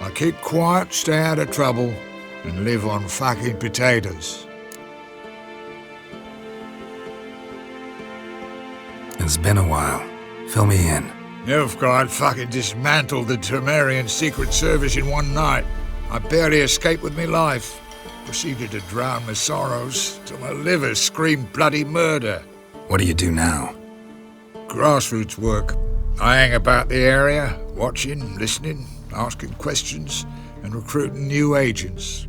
I keep quiet, stay out of trouble, and live on fucking potatoes. It's been a while. Fill me in. Nilfgaard fucking dismantled the Temerian Secret Service in one night. I barely escaped with my life. Proceeded to drown my sorrows till my liver screamed bloody murder. What do you do now? Grassroots work. I hang about the area, watching, listening, asking questions, and recruiting new agents.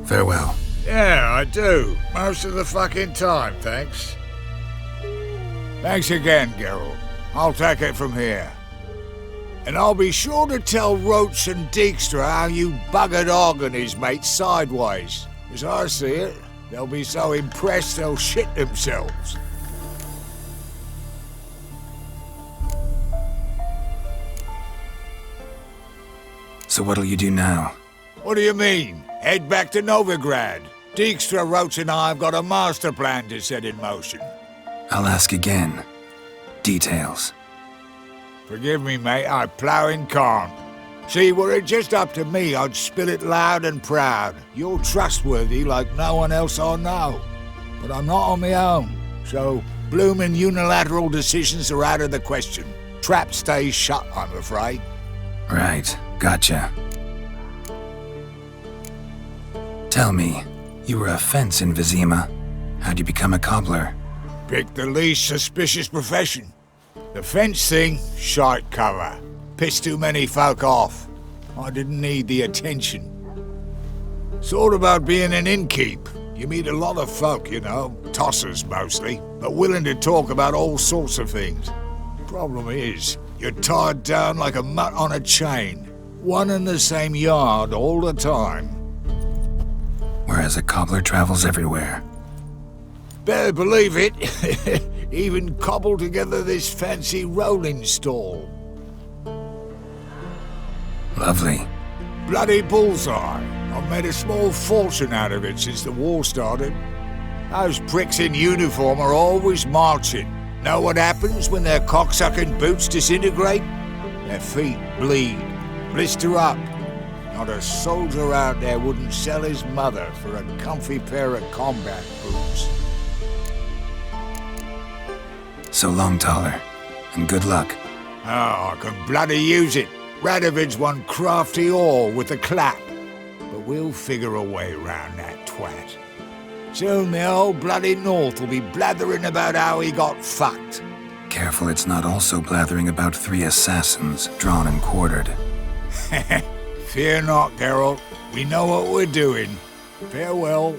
Farewell. Yeah, I do. Most of the fucking time, thanks. Thanks again, Geralt. I'll take it from here. And I'll be sure to tell Roach and Dijkstra how you buggered Og and his mates sideways. As I see it, they'll be so impressed they'll shit themselves. So what'll you do now? What do you mean? Head back to Novigrad. Dijkstra, Roach and I have got a master plan to set in motion. I'll ask again. Details. Forgive me, mate, I plough in calm. See, were it just up to me, I'd spill it loud and proud. You're trustworthy like no one else I know. But I'm not on my own, so bloomin' unilateral decisions are out of the question. Trap stays shut, I'm afraid. Right, gotcha. Tell me, you were a fence in Vizima. How'd you become a cobbler? Pick the least suspicious profession. The fence thing, shite cover. Pissed too many folk off. I didn't need the attention. Sort about being an innkeep. You meet a lot of folk, you know, tossers mostly, but willing to talk about all sorts of things. Problem is, you're tied down like a mutt on a chain. One and the same yard all the time. Whereas a cobbler travels everywhere. Better believe it. Even cobbled together this fancy rolling stall. Lovely. Bloody bullseye. I've made a small fortune out of it since the war started. Those pricks in uniform are always marching. Know what happens when their cocksucking boots disintegrate? Their feet bleed, blister up. Not a soldier out there wouldn't sell his mother for a comfy pair of combat boots. So long, Taller, and good luck. Oh, I can bloody use it. Radovid's one crafty ore with a clap. But we'll figure a way around that twat. Soon the old bloody North will be blathering about how he got fucked. Careful it's not also blathering about 3 assassins drawn and quartered. Fear not, Geralt. We know what we're doing. Farewell.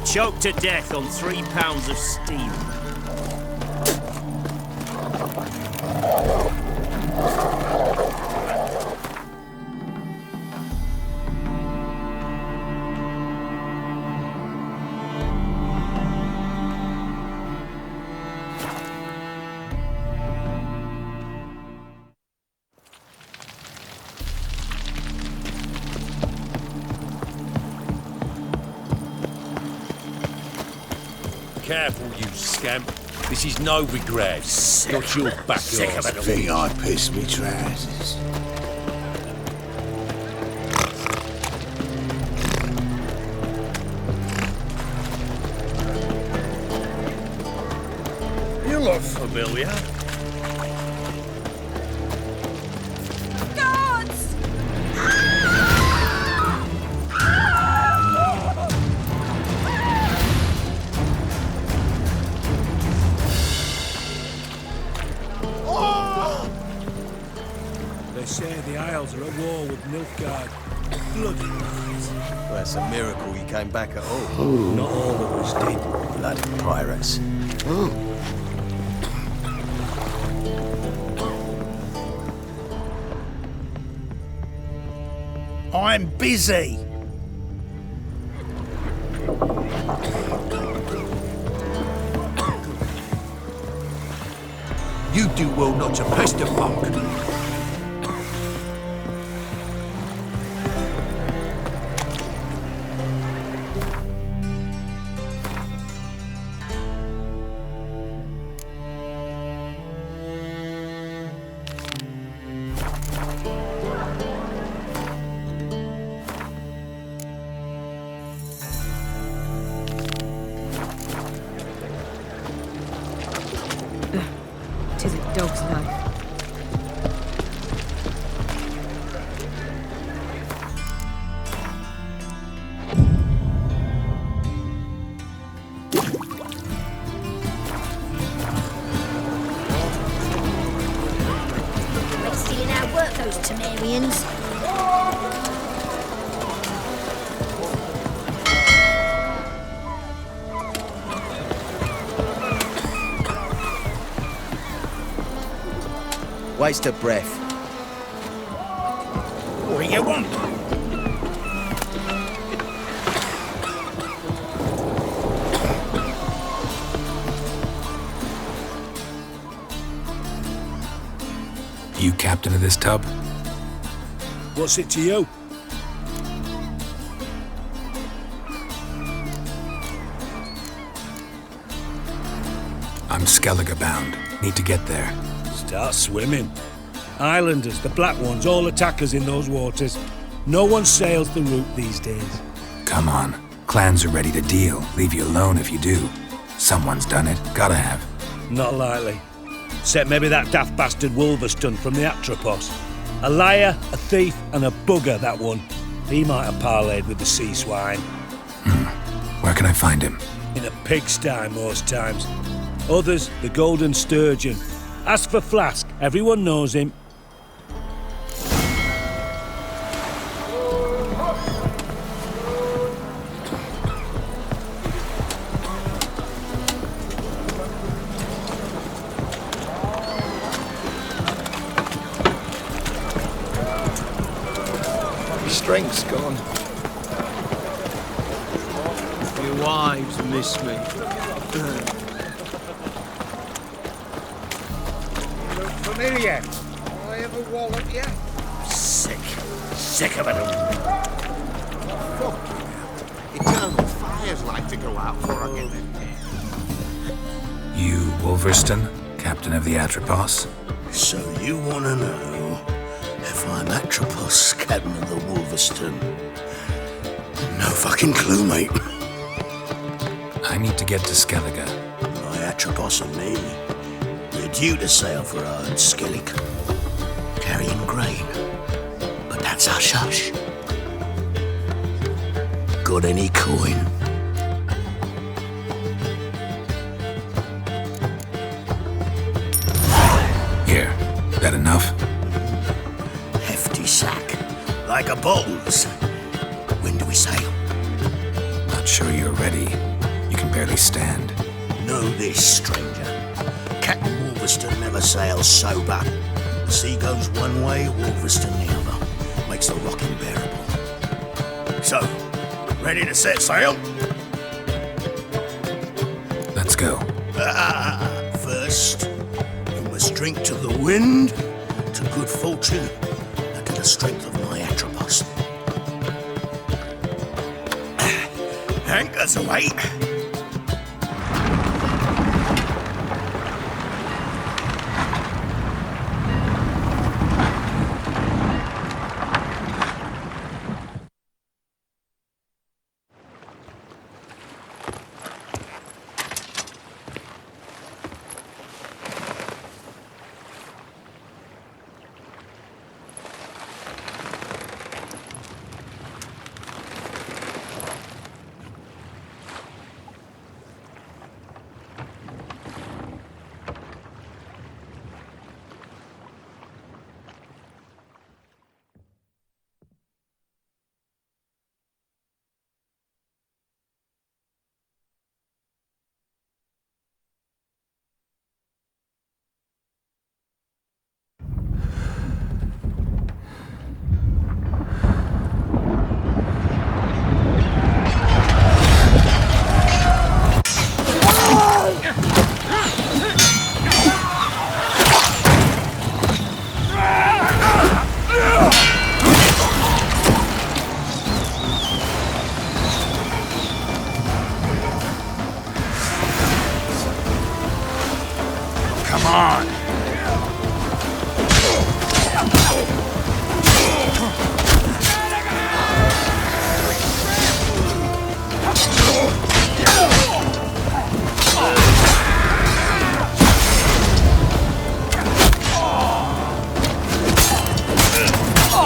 Choked to death on 3 pounds of steel. Careful, you scamp. This is no regret. Not your back I think I pissed me trousers. You look familiar. Guards! They say the Isles are at war with Nilfgaard. Bloody lies. Well, it's a miracle you came back at all. Not all of us did. Bloody pirates. I'm busy. You do well not to pester folk. Tis a dog's life. Let's see you now work those Temerians. Waste of breath. What do you want? You captain of this tub? What's it to you? I'm Skellige bound. Need to get there. Start swimming. Islanders, the black ones, all attackers in those waters. No one sails the route these days. Come on. Clans are ready to deal. Leave you alone if you do. Someone's done it. Gotta have. Not likely. Except maybe that daft bastard Wolverston from the Atropos. A liar, a thief, and a bugger, that one. He might have parlayed with the sea swine. Where can I find him? In a pigsty most times. Others, the Golden Sturgeon. As for Flask, everyone knows him. Your strength's gone. Your wives miss me. Familiar. I ever wallop you? Sick. Sick of it all. Eternal fires like to go out for I get in there. You, Wolverston, captain of the Atropos? So you want to know if I'm Atropos, captain of the Wolverston? No fucking clue, mate. I need to get to Skellige. My Atropos and me, we're due to sail for Ard Skellig, carrying grain. But that's hush-hush. Got any coin? Here. That enough? Hefty sack, like a bowls. When do we sail? Not sure you're ready. You can barely stand. Know this, stranger. Captain Wolverston never sails sober. The sea goes one way, Wolverston the other. Makes the rock unbearable. So, ready to set sail? Let's go. First, you must drink to the wind, to good fortune, and to the strength of my Atropos. Anchors away.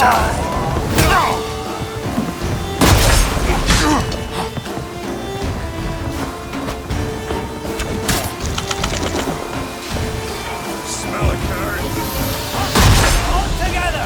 Smell it, Karen. All together!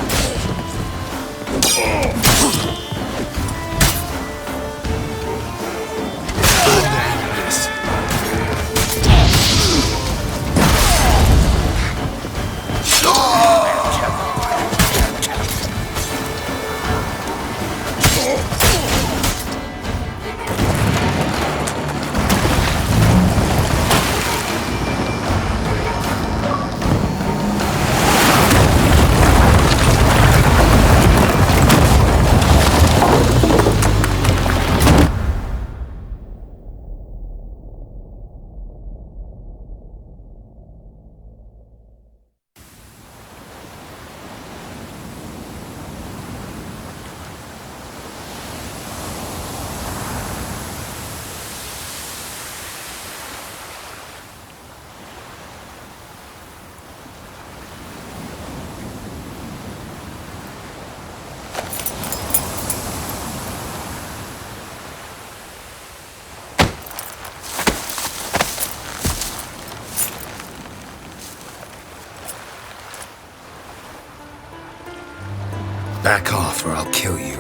Back off or I'll kill you.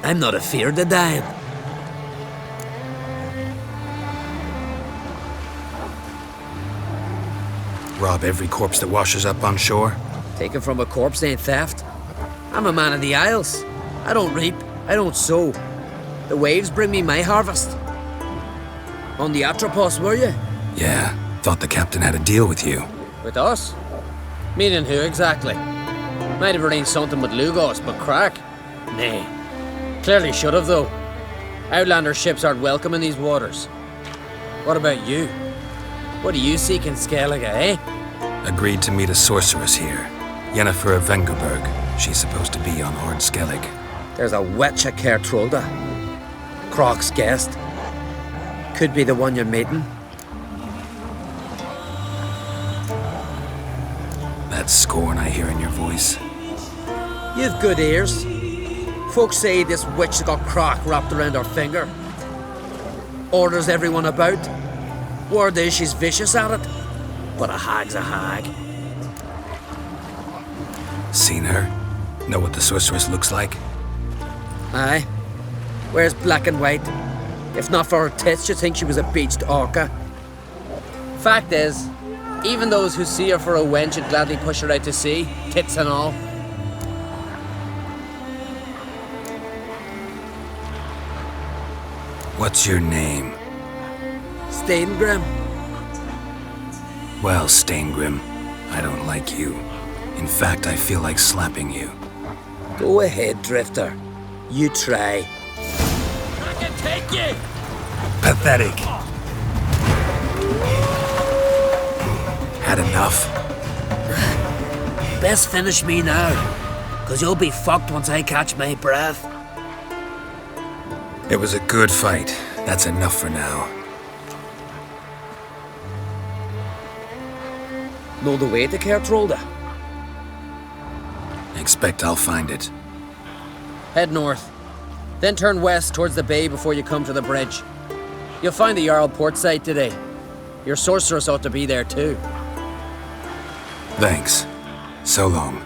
I'm not afeard of dying. Rob every corpse that washes up on shore? Taken from a corpse ain't theft. I'm a man of the Isles. I don't reap, I don't sow. The waves bring me my harvest. On the Atropos, were you? Yeah, thought the captain had a deal with you. With us? Meaning who exactly? Might have arranged something with Lugos, but crack? Nay. Clearly should have, though. Outlander ships aren't welcome in these waters. What about you? What do you seek in Skellige, eh? Agreed to meet a sorceress here. Yennefer of Vengerberg. She's supposed to be on Ord Skellig. There's a witch at Kertrolda. Croc's guest. Could be the one you're meeting. That scorn I hear in your voice. You've good ears. Folks say this witch got Croc wrapped around her finger. Orders everyone about. Word is she's vicious at it. But a hag's a hag. Seen her? Know what the sorceress looks like? Aye. Wears black and white. If not for her tits, you'd think she was a beached orca. Fact is, even those who see her for a wench would gladly push her out to sea, tits and all. What's your name? Steingrim. Well, Steingrim, I don't like you. In fact, I feel like slapping you. Go ahead, Drifter. You try. I can take you! Pathetic. Had enough? Best finish me now, 'cause you'll be fucked once I catch my breath. It was a good fight. That's enough for now. Know the way to Kertrolda? Expect I'll find it. Head north, then turn west towards the bay before you come to the bridge. You'll find the Jarl port site today. Your sorceress ought to be there too. Thanks. So long.